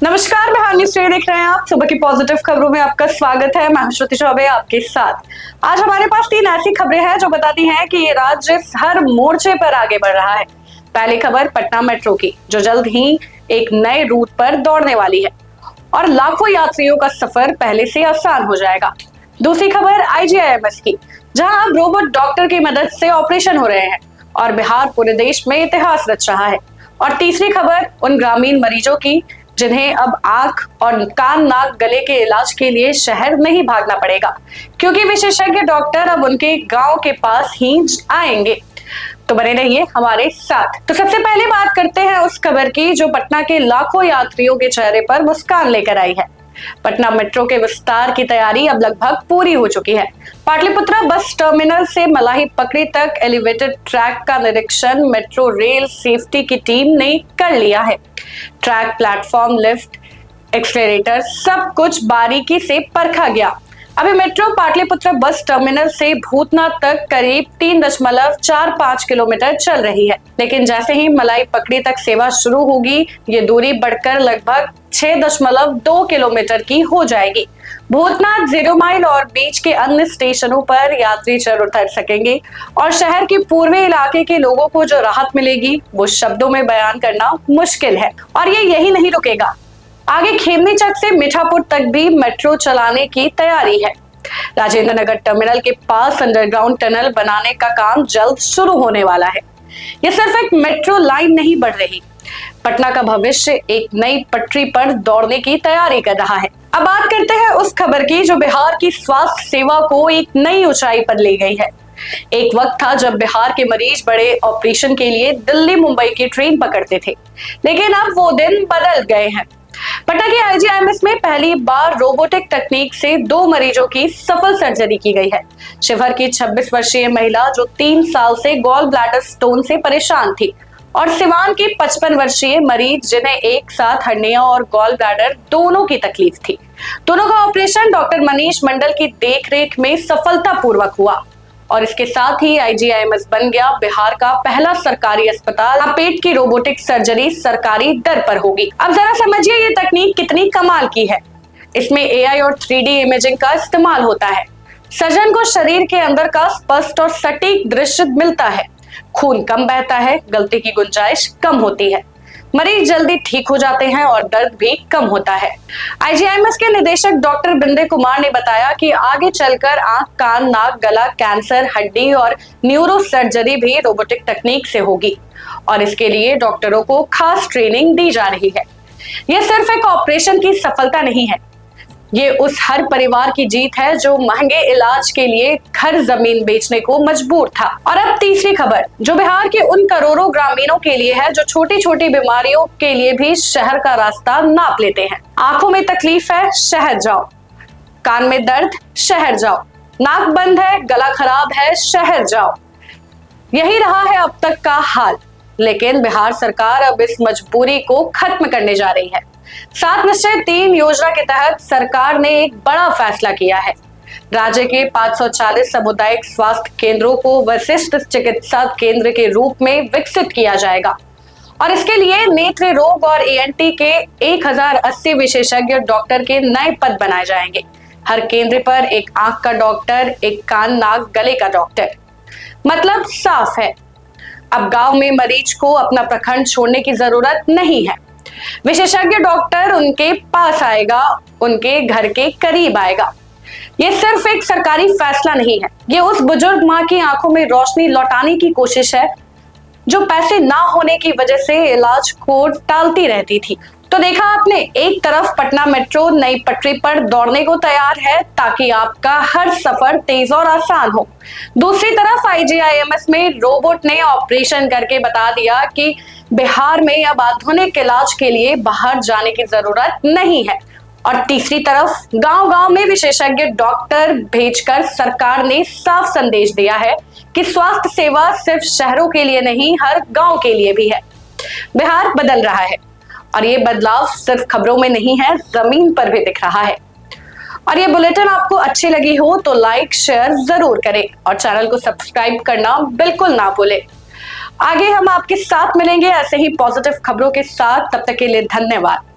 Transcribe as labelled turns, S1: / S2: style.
S1: नमस्कार, Bihar news today देख रहे हैं आप। सुबह की पॉजिटिव खबरों में आपका स्वागत है। मैं श्रुति चौबे आपके साथ। आज हमारे पास 3 ऐसी खबरें हैं जो बताती हैं कि ये राज्य हर मोर्चे पर आगे बढ़ रहा है। पहली खबर पटना मेट्रो की, जो जल्द ही एक नए रूट पर दौड़ने वाली है और लाखों यात्रियों का सफर पहले से आसान हो जाएगा। दूसरी खबर IGIMS की, जहां अब रोबोट डॉक्टर की मदद से ऑपरेशन हो रहे हैं और बिहार पूरे देश में इतिहास रच रहा है। और तीसरी खबर उन ग्रामीण मरीजों की जिन्हें अब आंख और कान नाक गले के इलाज के लिए शहर नहीं भागना पड़ेगा, क्योंकि विशेषज्ञ डॉक्टर अब उनके गांव के पास ही आएंगे। तो बने रहिए हमारे साथ। तो सबसे पहले बात करते हैं उस खबर की जो पटना के लाखों यात्रियों के चेहरे पर मुस्कान लेकर आई है। पटना मेट्रो के विस्तार की तैयारी अब लगभग पूरी हो चुकी है। पाटलिपुत्रा बस टर्मिनल से मलाई पकड़ी तक एलिवेटेड ट्रैक का निरीक्षण मेट्रो रेल सेफ्टी की टीम ने कर लिया है। ट्रैक, प्लेटफॉर्म, लिफ्ट, एक्सलेरेटर सब कुछ बारीकी से परखा गया। अभी मेट्रो पाटलिपुत्रा बस टर्मिनल से भूतनाथ तक करीब 3.45 किलोमीटर चल रही है, लेकिन जैसे ही मलाई पकड़ी तक सेवा शुरू होगी, ये दूरी बढ़कर लगभग 6.2 किलोमीटर की हो जाएगी। भूतनाथ, 0 माइल और बीच के अन्य स्टेशनों पर यात्री चढ़ उतर सकेंगे और शहर के पूर्वी इलाके के लोगों को जो राहत मिलेगी वो शब्दों में बयान करना मुश्किल है। और ये यही नहीं रुकेगा, आगे खेमनी चक से मीठापुर तक भी मेट्रो चलाने की तैयारी है। राजेंद्र नगर टर्मिनल के पास अंडरग्राउंड टनल बनाने का काम जल्द शुरू होने वाला है। यह सिर्फ एक मेट्रो लाइन नहीं बढ़ रही, पटना का भविष्य एक नई पटरी पर दौड़ने की तैयारी कर रहा है। अब बात करते हैं उस खबर की जो बिहार की स्वास्थ्य सेवा को एक नई ऊंचाई पर ले गई है। एक वक्त था जब बिहार के मरीज बड़े ऑपरेशन के लिए दिल्ली मुंबई की ट्रेन पकड़ते थे, लेकिन अब वो दिन बदल गए हैं। पटना के IGIMS में पहली बार रोबोटिक तकनीक से 2 मरीजों की सफल सर्जरी की गई है। शिवहर की 26 वर्षीय महिला जो 3 साल से गॉल ब्लैडर स्टोन से परेशान थी, और सिवान की 55 वर्षीय मरीज जिन्हें एक साथ हर्निया और गॉल ब्लैडर दोनों की तकलीफ थी। दोनों का ऑपरेशन डॉक्टर मनीष मंडल की देखरेख में सफलतापूर्वक हुआ और इसके साथ ही IGIMS बन गया बिहार का पहला सरकारी अस्पताल। पेट की रोबोटिक सर्जरी सरकारी दर पर होगी। अब जरा समझिए ये तकनीक कितनी कमाल की है। इसमें AI और 3D इमेजिंग का इस्तेमाल होता है। सर्जन को शरीर के अंदर का स्पष्ट और सटीक दृश्य मिलता है। खून कम बहता है, गलती की गुंजाइश कम होती है, मरीज जल्दी ठीक हो जाते हैं और दर्द भी कम होता है। IGIMS के निदेशक डॉक्टर बिंदे कुमार ने बताया कि आगे चलकर आंख, कान, नाक, गला, कैंसर, हड्डी और न्यूरो सर्जरी भी रोबोटिक तकनीक से होगी और इसके लिए डॉक्टरों को खास ट्रेनिंग दी जा रही है। यह सिर्फ एक ऑपरेशन की सफलता नहीं है, ये उस हर परिवार की जीत है जो महंगे इलाज के लिए घर जमीन बेचने को मजबूर था। और अब तीसरी खबर जो बिहार के उन करोड़ों ग्रामीणों के लिए है जो छोटी छोटी बीमारियों के लिए भी शहर का रास्ता नाप लेते हैं। आंखों में तकलीफ है, शहर जाओ। कान में दर्द, शहर जाओ। नाक बंद है, गला खराब है, शहर जाओ। यही रहा है अब तक का हाल, लेकिन बिहार सरकार अब इस मजबूरी को खत्म करने जा रही है। 7 निश्चय 3 योजना के तहत सरकार ने एक बड़ा फैसला किया है। राज्य के 540 सामुदायिक स्वास्थ्य केंद्रों को वरिष्ठ चिकित्सा केंद्र के रूप में विकसित किया जाएगा और इसके लिए नेत्र रोग और ENT के 1080 विशेषज्ञ डॉक्टर के नए पद बनाए जाएंगे। हर केंद्र पर एक आंख का डॉक्टर, एक कान, नाक, गले का डॉक्टर। मतलब साफ है, अब गांव में मरीज को अपना प्रखंड छोड़ने की जरूरत नहीं है। विशेषज्ञ डॉक्टर उनके पास आएगा, उनके घर के करीब आएगा। ये सिर्फ एक सरकारी फैसला नहीं है, ये उस बुजुर्ग माँ की आंखों में रोशनी लौटाने की कोशिश है जो पैसे ना होने की वजह से इलाज को टालती रहती थी। तो देखा आपने, एक तरफ पटना मेट्रो नई पटरी पर दौड़ने को तैयार है ताकि आपका हर सफर तेज और आसान हो। दूसरी तरफ IGIMS में रोबोट ने ऑपरेशन करके बता दिया कि बिहार में अब आधुनिक इलाज के लिए बाहर जाने की जरूरत नहीं है। और तीसरी तरफ गांव-गांव में विशेषज्ञ डॉक्टर भेजकर सरकार ने साफ संदेश दिया है कि स्वास्थ्य सेवा सिर्फ शहरों के लिए नहीं, हर गांव के लिए भी है। बिहार बदल रहा है और ये बदलाव सिर्फ खबरों में नहीं है, जमीन पर भी दिख रहा है। और ये बुलेटिन आपको अच्छी लगी हो तो लाइक शेयर जरूर करें और चैनल को सब्सक्राइब करना बिल्कुल ना भूलें। आगे हम आपके साथ मिलेंगे ऐसे ही पॉजिटिव खबरों के साथ, तब तक के लिए धन्यवाद।